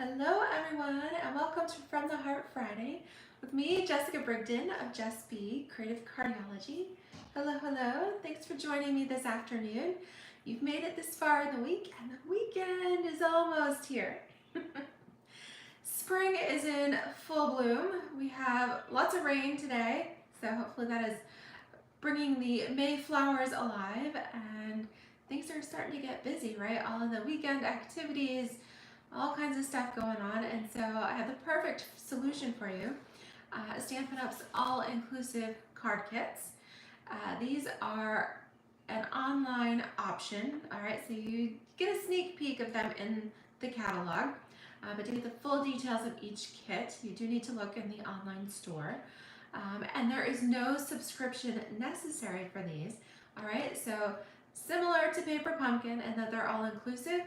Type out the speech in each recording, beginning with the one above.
Hello everyone and welcome to From the Heart Friday with me, Jessica Brigden of JessBCreativeCardiology. Hello, hello. Thanks for joining me this afternoon. You've made it this far in the week and the weekend is almost here. Spring is in full bloom. We have lots of rain today, so hopefully that is bringing the May flowers alive and things are starting to get busy, right? All of the weekend activities, all kinds of stuff going on, and so I have the perfect solution for you. Stampin' Up's all-inclusive card kits. These are an online option, all right, so you get a sneak peek of them in the catalog, but to get the full details of each kit, you do need to look in the online store. And there is no subscription necessary for these, all right, so similar to Paper Pumpkin in that they're all-inclusive,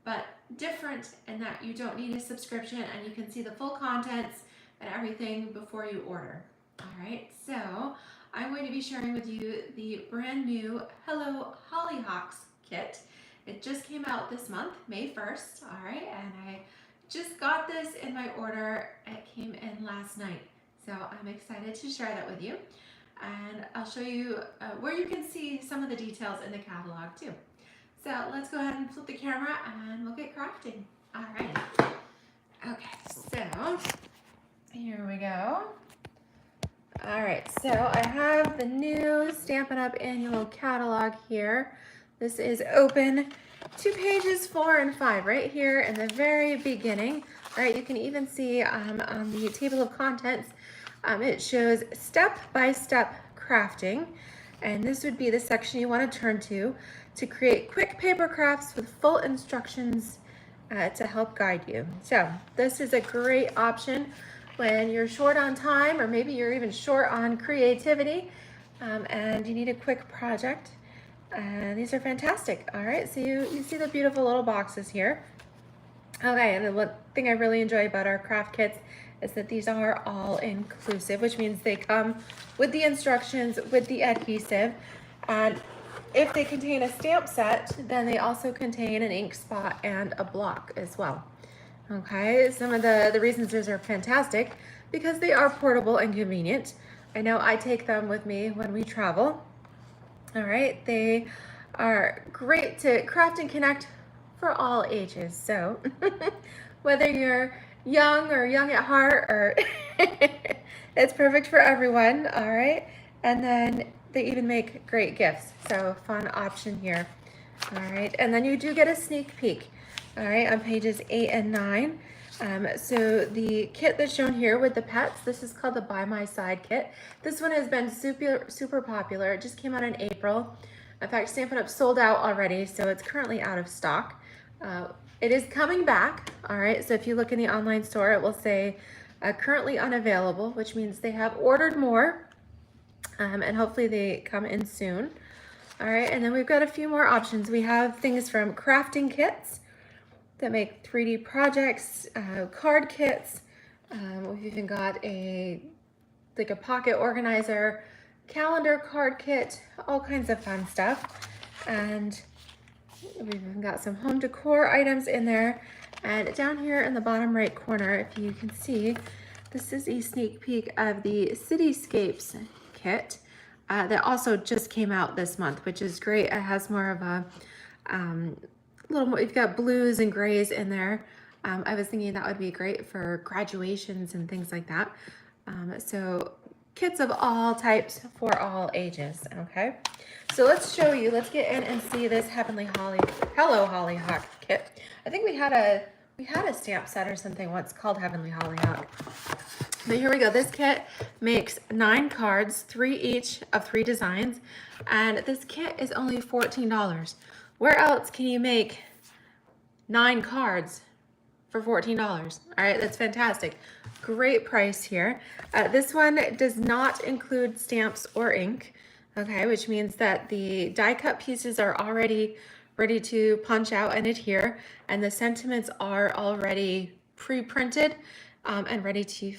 but different in that you don't need a subscription and you can see the full contents and everything before you order. All right, so I'm going to be sharing with you the brand new Hello Hollyhocks kit. It just came out this month, May 1st, all right, and I just got this in my order. It came in last night, so I'm excited to share that with you. And I'll show you where you can see some of the details in the catalog too. So let's go ahead and flip the camera and we'll get crafting. All right. Okay, so here we go. All right, so I have the new Stampin' Up! Annual Catalog here. This is open to pages 4 and 5 right here in the very beginning. All right, you can even see on the table of contents, it shows step-by-step crafting. And this would be the section you want to turn to create quick paper crafts with full instructions to help guide you. So this is a great option when you're short on time, or maybe you're even short on creativity and you need a quick project. These are fantastic. All right, so you see the beautiful little boxes here. Okay, and the one thing I really enjoy about our craft kits is that these are all inclusive, which means they come with the instructions, with the adhesive, and if they contain a stamp set, then they also contain an ink spot and a block as well. Okay, some of the reasons those are fantastic, because they are portable and convenient. I know I take them with me when we travel. All right, they are great to craft and connect for all ages. So whether you're young or young at heart, or it's perfect for everyone. All right, and then they even make great gifts, so fun option here. All right, and then you do get a sneak peek, all right, on pages 8 and 9. So the kit that's shown here with the pets, this is called the By My Side kit. This one has been super popular. It just came out in April. In fact, Stampin' Up! Sold out already, so it's currently out of stock. It is coming back, all right, so if you look in the online store, it will say currently unavailable, which means they have ordered more, and hopefully they come in soon. All right, and then we've got a few more options. We have things from crafting kits that make 3D projects, card kits. We've even got a pocket organizer, calendar card kit, all kinds of fun stuff. And we've even got some home decor items in there. And down here in the bottom right corner, if you can see, this is a sneak peek of the Cityscapes kit that also just came out this month, which is great. It has more of a little more, you've got blues and grays in there. I was thinking that would be great for graduations and things like that. So kits of all types for all ages, okay? So let's show you, let's get in and see this Hello Hollyhock kit. I think we had a stamp set or something once called Heavenly Hollyhock. But here we go. This kit makes 9 cards, 3 each of 3 designs, and this kit is only $14. Where else can you make 9 cards for $14? All right, that's fantastic. Great price here. This one does not include stamps or ink, okay, which means that the die cut pieces are already ready to punch out and adhere, and the sentiments are already pre-printed and ready to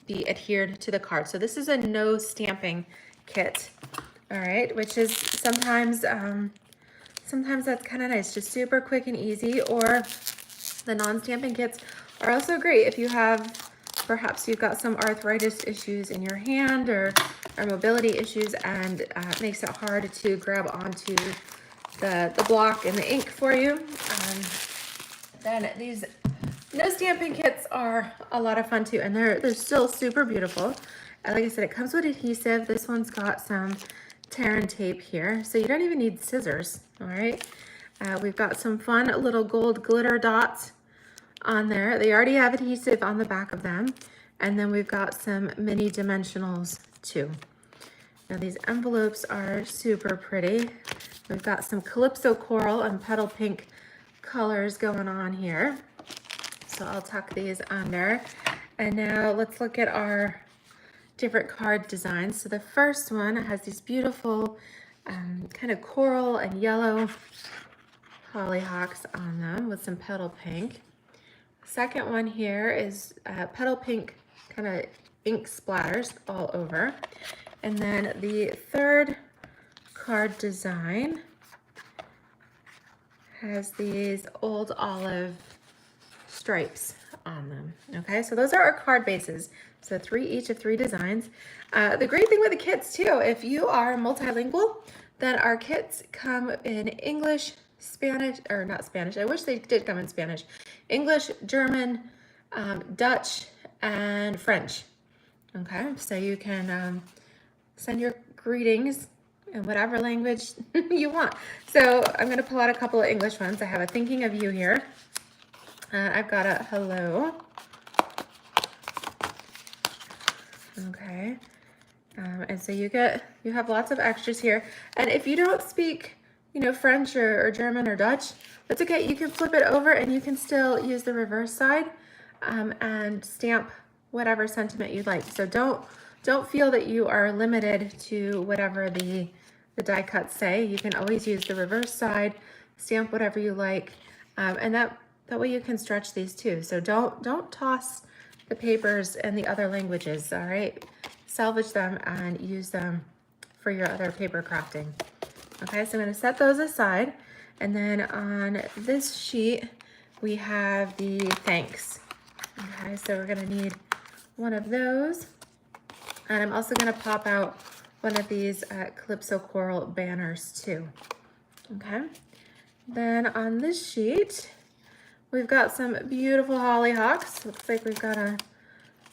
be adhered to the card. So this is a no stamping kit, all right, which is sometimes that's kind of nice, just super quick and easy. Or The non-Stampin' kits are also great if you have, perhaps you've got some arthritis issues in your hand or mobility issues, and it makes it hard to grab onto the block and the ink for you. Then these no Stampin' kits are a lot of fun too, and they're still super beautiful. Like I said, it comes with adhesive. This one's got some tear and tape here, so you don't even need scissors, all right? We've got some fun little gold glitter dots on there. They already have adhesive on the back of them. And then we've got some mini dimensionals too. Now these envelopes are super pretty. We've got some Calypso coral and petal pink colors going on here. So I'll tuck these under. And now let's look at our different card designs. So the first one has these beautiful kind of coral and yellow hollyhocks on them with some petal pink. Second one here is petal pink kind of ink splatters all over. And then the third card design has these old olive stripes on them. Okay, so those are our card bases. So each of three designs. The great thing with the kits too, if you are multilingual, then our kits come in English, Spanish, or not Spanish, I wish they did come in Spanish, English, German, Dutch, and French. Okay, so you can send your greetings in whatever language you want. So I'm going to pull out a couple of English ones. I have a thinking of you here. I've got a hello. Okay, and so you have lots of extras here. And if you don't speak, French or German or Dutch, that's okay. You can flip it over and you can still use the reverse side and stamp whatever sentiment you'd like. So don't feel that you are limited to whatever the die cuts say. You can always use the reverse side, stamp whatever you like, and that way you can stretch these too. So don't toss the papers in the other languages, all right? Salvage them and use them for your other paper crafting. Okay, so I'm going to set those aside. And then on this sheet, we have the thanks. Okay, so we're going to need one of those. And I'm also going to pop out one of these Calypso coral banners too. Okay, then on this sheet, we've got some beautiful hollyhocks. Looks like we've got a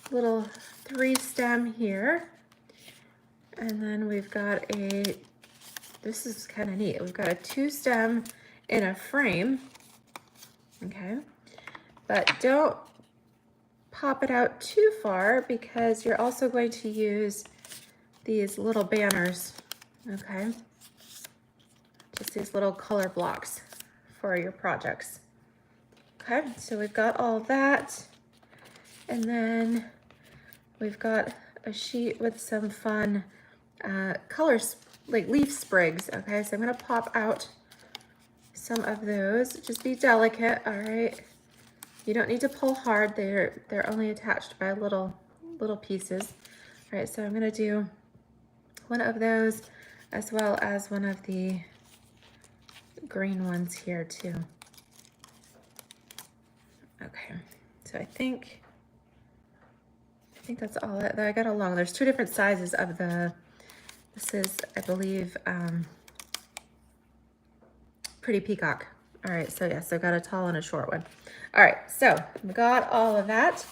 little 3 stem here. And then we've got this is kind of neat. We've got a 2 stem in a frame. Okay, but don't pop it out too far because you're also going to use these little banners. Okay, just these little color blocks for your projects. Okay, so we've got all that. And then we've got a sheet with some fun colors, like leaf sprigs. Okay, so I'm gonna pop out some of those. Just be delicate, all right? You don't need to pull hard. They're only attached by little pieces. All right, so I'm gonna do one of those as well as one of the green ones here too. Okay, so I think that's all that I got along. There's 2 different sizes of this is, I believe, Pretty Peacock. All right, so yes, I've got a tall and a short one. All right, so we got all of that.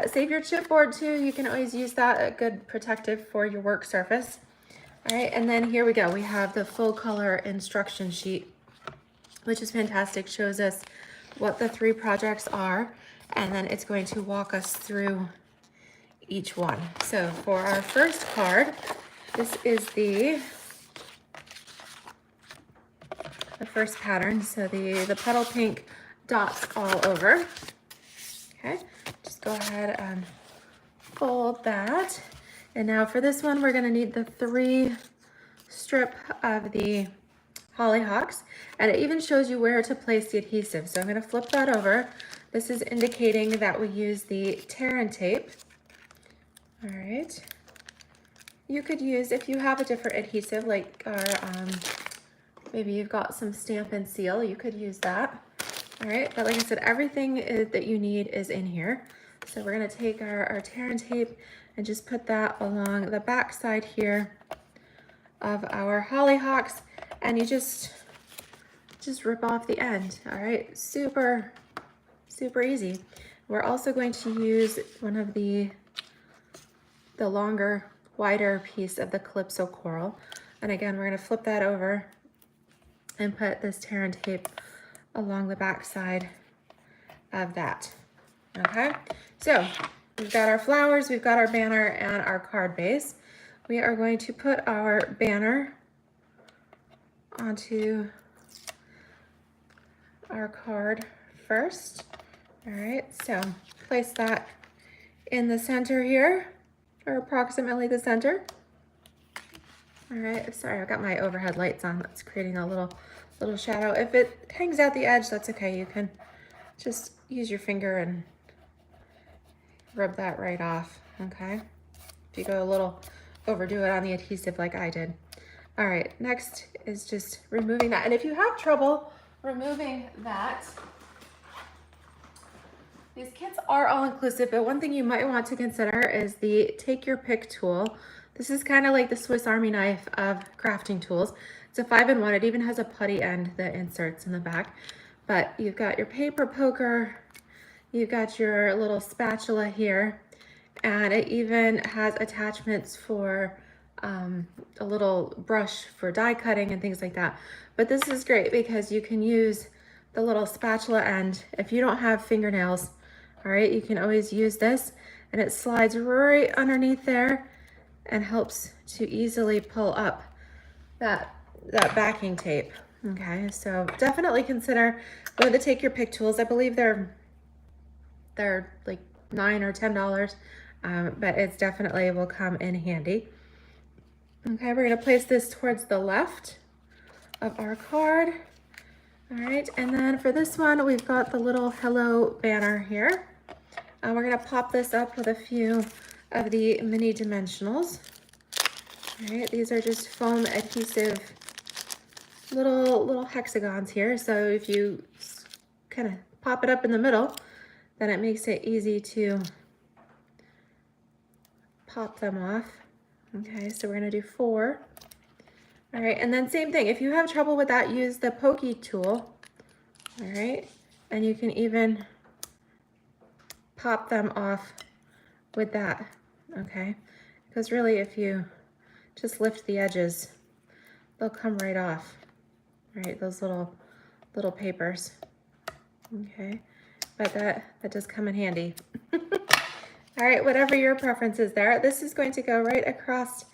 Save your chipboard too. You can always use that, a good protective for your work surface. All right, and then here we go. We have the full color instruction sheet, which is fantastic. Shows us what the 3 projects are, and then it's going to walk us through each one. So for our first card, this is the first pattern. So the petal pink dots all over. Okay, just go ahead and fold that. And now for this one, we're gonna need the 3 strip of the hollyhocks, and it even shows you where to place the adhesive. So I'm gonna flip that over. This is indicating that we use the tear and tape. All right. You could use, if you have a different adhesive, like maybe you've got some Stampin' Seal, you could use that. All right, but like I said, everything that you need is in here. So we're gonna take our tear and tape and just put that along the back side here of our Hollyhocks, and you just rip off the end. All right, super easy. We're also going to use one of the longer, wider piece of the Calypso coral, and again, we're gonna flip that over and put this tear and tape along the back side of that. Okay, so we've got our flowers, we've got our banner and our card base. We are going to put our banner onto our card first. All right, so place that in the center here, or approximately the center. All right, sorry, I've got my overhead lights on. That's creating a little shadow. If it hangs out the edge, that's okay. You can just use your finger and rub that right off, okay? If you go a little overdo it on the adhesive like I did. All right, next is just removing that. And if you have trouble removing that, these kits are all inclusive, but one thing you might want to consider is the take your pick tool. This is kind of like the Swiss Army knife of crafting tools. It's a 5-in-1. It even has a putty end that inserts in the back. But you've got your paper poker, you've got your little spatula here, and it even has attachments for a little brush for die cutting and things like that. But this is great because you can use the little spatula end. If you don't have fingernails, all right, you can always use this, and it slides right underneath there and helps to easily pull up that backing tape. Okay, so definitely consider one of the take your pick tools. I believe they're like $9 or $10, but it's definitely will come in handy. Okay, we're gonna place this towards the left of our card. All right, and then for this one, we've got the little hello banner here. We're gonna pop this up with a few of the mini dimensionals. All right, these are just foam adhesive little hexagons here. So if you kind of pop it up in the middle, then it makes it easy to pop them off. Okay, so we're gonna do 4. All right, and then same thing. If you have trouble with that, use the pokey tool. All right, and you can even pop them off with that, okay? Because really, if you just lift the edges, they'll come right off, right? Those little papers, okay? But that does come in handy. All right, whatever your preference is there. This is going to go right across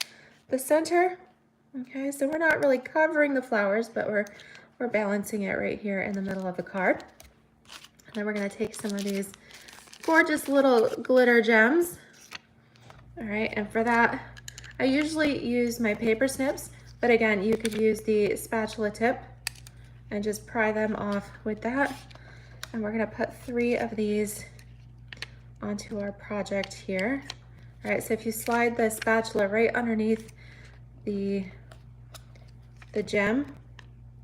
the center, okay? So we're not really covering the flowers, but we're balancing it right here in the middle of the card. And then we're gonna take some of these gorgeous little glitter gems. All right, and for that, I usually use my paper snips, but again, you could use the spatula tip and just pry them off with that. And we're gonna put 3 of these onto our project here. All right, so if you slide the spatula right underneath the gem,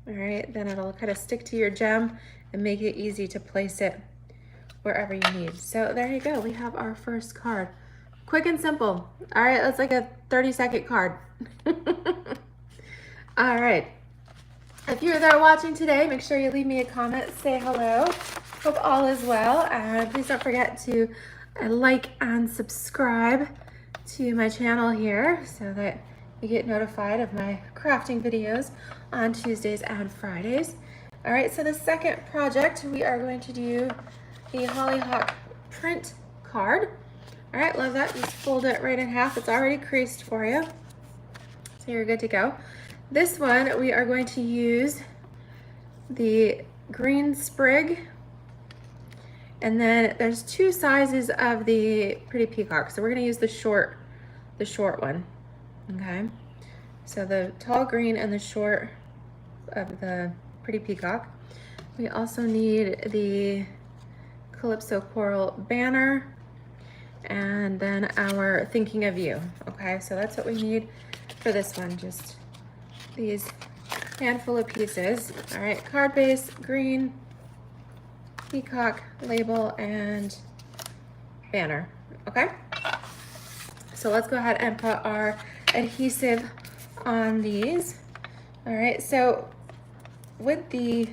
all right, then it'll kind of stick to your gem and make it easy to place it wherever you need. So there you go, we have our first card. Quick and simple. All right, that's like a 30-second card. All right, if you're there watching today, make sure you leave me a comment, say hello. Hope all is well, and please don't forget to like and subscribe to my channel here so that you get notified of my crafting videos on Tuesdays and Fridays. All right, so the second project, we are going to do the Hollyhock print card. All right, love that. Just fold it right in half. It's already creased for you, so you're good to go. This one, we are going to use the green sprig, and then there's 2 sizes of the pretty peacock. So we're gonna use the short one, okay? So the tall green and the short of the pretty peacock. We also need the Calypso coral banner, and then our thinking of you. Okay, so that's what we need for this one, just these handful of pieces. All right, card base, green, peacock, label, and banner, okay? So let's go ahead and put our adhesive on these. All right, so with the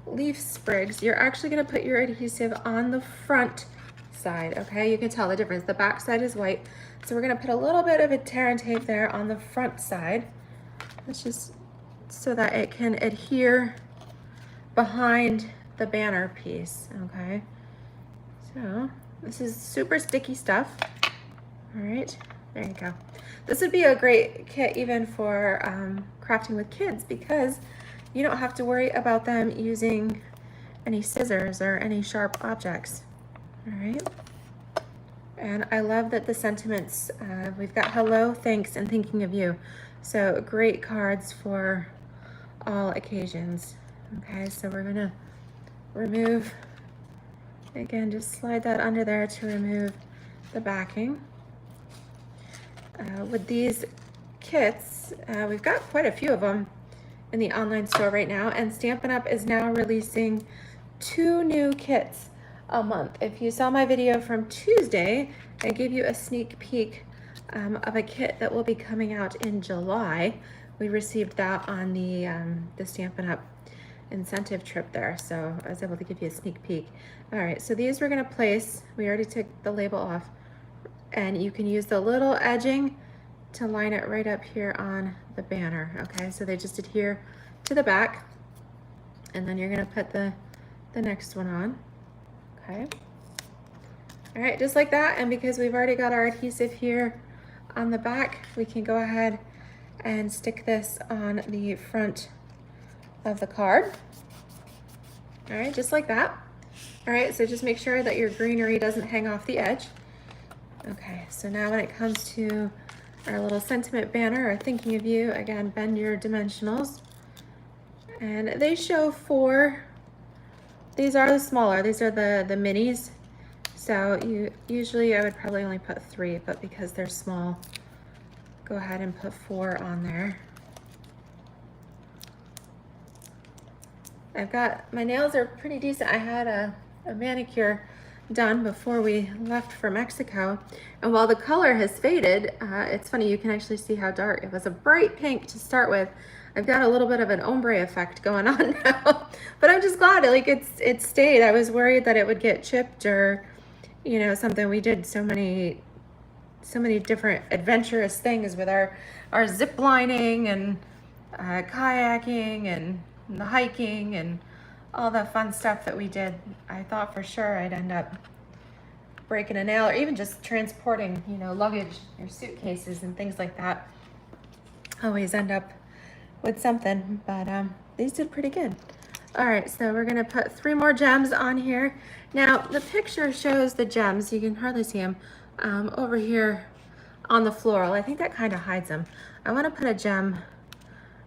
leaf sprigs, you're actually gonna put your adhesive on the front side, okay? You can tell the difference. The back side is white. So we're gonna put a little bit of a tear and tape there on the front side. That's just so that it can adhere behind the banner piece, okay? So this is super sticky stuff. All right, there you go. This would be a great kit even for crafting with kids because you don't have to worry about them using any scissors or any sharp objects. All right. And I love that the sentiments, we've got hello, thanks, and thinking of you. So great cards for all occasions. Okay, so we're gonna remove, again, just slide that under there to remove the backing. With these kits, we've got quite a few of them in the online store right now, and Stampin' Up! Is now releasing 2 new kits a month. If you saw my video from Tuesday, I gave you a sneak peek of a kit that will be coming out in July. We received that on the Stampin' Up! Incentive trip there, so I was able to give you a sneak peek. All right, so these we're gonna place, we already took the label off, and you can use the little edging to line it right up here on the banner, okay? So they just adhere to the back, and then you're gonna put the next one on, okay? All right, just like that, and because we've already got our adhesive here on the back, we can go ahead and stick this on the front of the card. All right, just like that. All right, so just make sure that your greenery doesn't hang off the edge. Okay, so now when it comes to our little sentiment banner or thinking of you, again, bend your dimensionals. And they show 4. These are the smaller, these are the minis. So usually I would probably only put 3, but because they're small, go ahead and put 4 on there. My nails are pretty decent. I had a manicure done before we left for Mexico, and while the color has faded, it's funny, you can actually see how dark. It was a bright pink to start with. I've got a little bit of an ombre effect going on now, but I'm just glad it stayed. I was worried that it would get chipped or something. We did so many different adventurous things with our zip lining and kayaking and the hiking and all the fun stuff that we did. I thought for sure I'd end up breaking a nail, or even just transporting, luggage or suitcases and things like that. Always end up with something, but these did pretty good. All right, so we're gonna put 3 more gems on here. Now, the picture shows the gems, you can hardly see them, over here on the floral. I think that kind of hides them. I wanna put a gem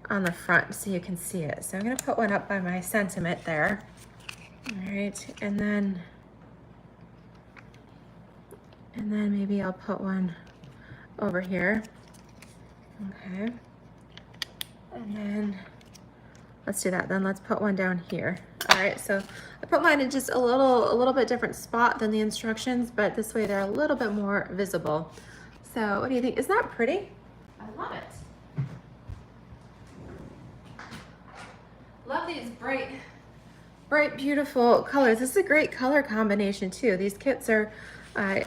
on the front so you can see it. So I'm gonna put one up by my sentiment there. All right, and then maybe I'll put one over here. Okay, and then let's do that. Then let's put one down here. All right, so I put mine in just a little bit different spot than the instructions, but this way they're a little bit more visible. So what do you think? Isn't that pretty? I love it. Love these bright, beautiful colors. This is a great color combination too. These kits are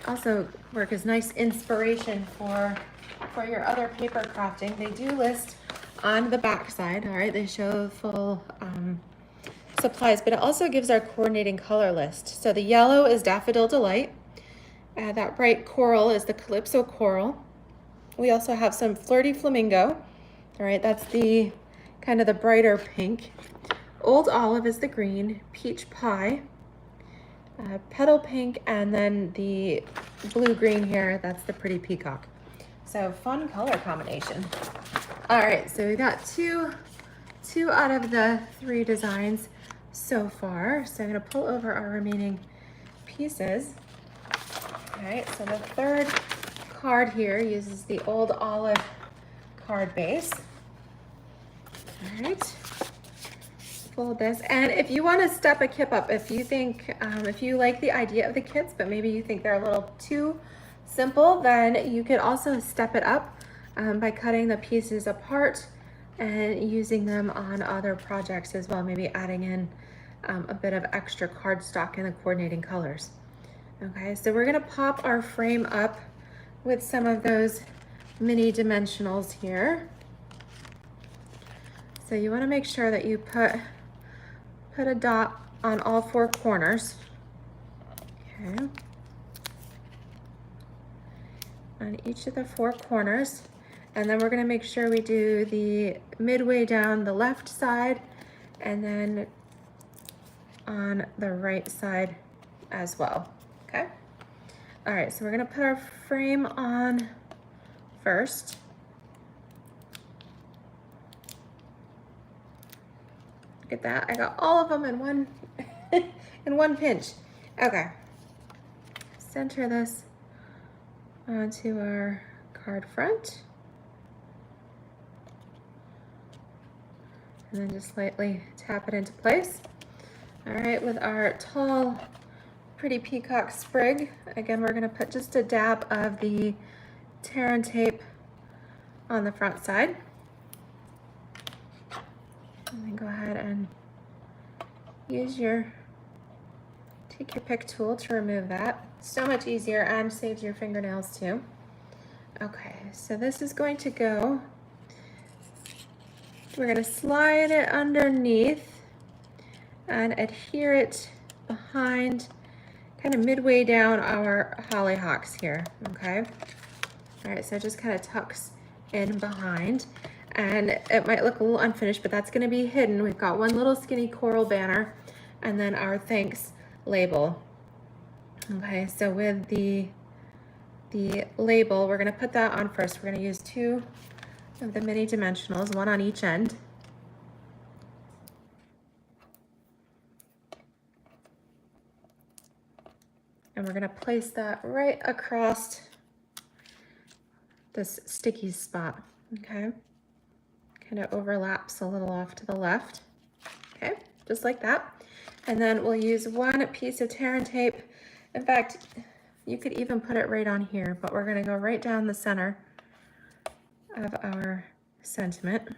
also work as nice inspiration for your other paper crafting. They do list on the back side, all right? They show full supplies, but it also gives our coordinating color list. So the yellow is Daffodil Delight. That bright coral is the Calypso Coral. We also have some Flirty Flamingo. All right, that's the kind of the brighter pink. Old Olive is the green, Peach Pie, Petal Pink, and then the blue-green here, that's the pretty peacock. So fun color combination. All right, so we got two out of the 3 designs so far. So I'm gonna pull over our remaining pieces. All right, so the 3rd card here uses the Old Olive card base. All right. fold this. And if you want to step a kit up, if you think, if you like the idea of the kits, but maybe you think they're a little too simple, then you could also step it up by cutting the pieces apart and using them on other projects as well. Maybe adding in a bit of extra cardstock in the coordinating colors. Okay, so we're gonna pop our frame up with some of those mini dimensionals here. So you wanna make sure that you put a dot on all 4 corners. Okay. On each of the 4 corners. And then we're gonna make sure we do the midway down the left side and then on the right side as well, okay? All right, so we're gonna put our frame on first. Look at that, I got all of them in one, in one pinch. Okay, center this onto our card front. And then just lightly tap it into place. All right, with our tall, pretty peacock sprig, again, we're gonna put just a dab of the tear and tape on the front side. And then go ahead and use take your pick tool to remove that. So much easier and saves your fingernails too. Okay, so this is going to go, we're gonna slide it underneath and adhere it behind, kind of midway down our hollyhocks here, okay? All right, so it just kind of tucks in behind, and it might look a little unfinished, but that's gonna be hidden. We've got one little skinny coral banner, and then our thanks label. Okay, so with the label, we're gonna put that on first. We're gonna use 2 of the mini dimensionals, 1 on each end. And we're gonna place that right across this sticky spot, okay? Kind of overlaps a little off to the left, okay? Just like that. And then we'll use 1 piece of tear and tape. In fact, you could even put it right on here, but we're gonna go right down the center of our sentiment.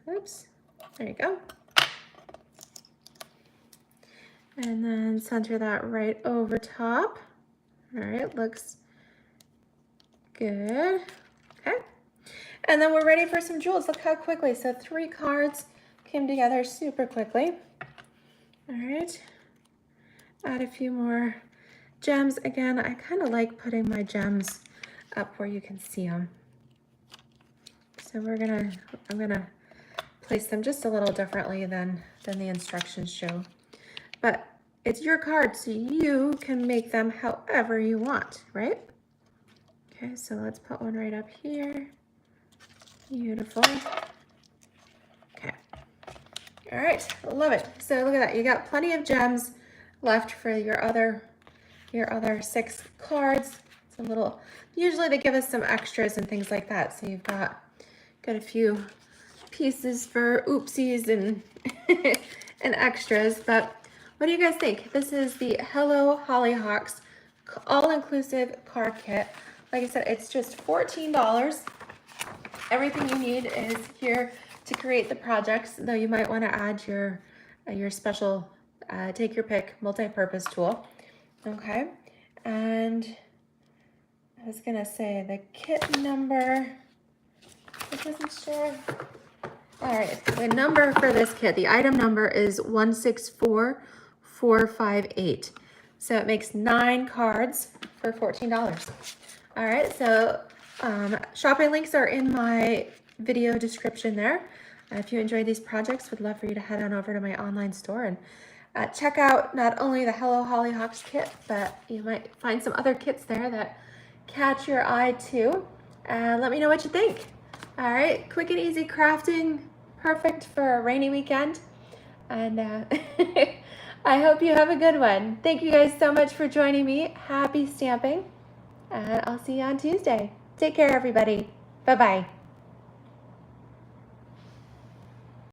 Oops. There you go. And then center that right over top. All right, looks good. Okay. And then we're ready for some jewels. Look how quickly. So 3 cards came together super quickly. All right. Add a few more gems. Again, I kind of like putting my gems up where you can see them. So I'm gonna place them just a little differently than the instructions show. But it's your card, so you can make them however you want, right? Okay, so let's put one right up here. Beautiful. Okay. All right, love it. So look at that. You got plenty of gems left for your other 6 cards. It's a little, usually they give us some extras and things like that. So you've got a few pieces for oopsies and and extras. But what do you guys think? This is the Hello Hollyhocks all-inclusive card kit. Like I said, it's just $14. Everything you need is here to create the projects, though you might want to add your special take your pick multi-purpose tool. Okay, and I was gonna say the kit number, it doesn't show. All right, the number for this kit, the item number is 164458. So it makes 9 cards for $14. All right, so shopping links are in my video description there. If you enjoyed these projects, would love for you to head on over to my online store and check out not only the Hello Hollyhocks kit, but you might find some other kits there that catch your eye too. Let me know what you think. All right, quick and easy crafting, perfect for a rainy weekend. And I hope you have a good one. Thank you guys so much for joining me. Happy stamping, and I'll see you on Tuesday. Take care, everybody. Bye-bye.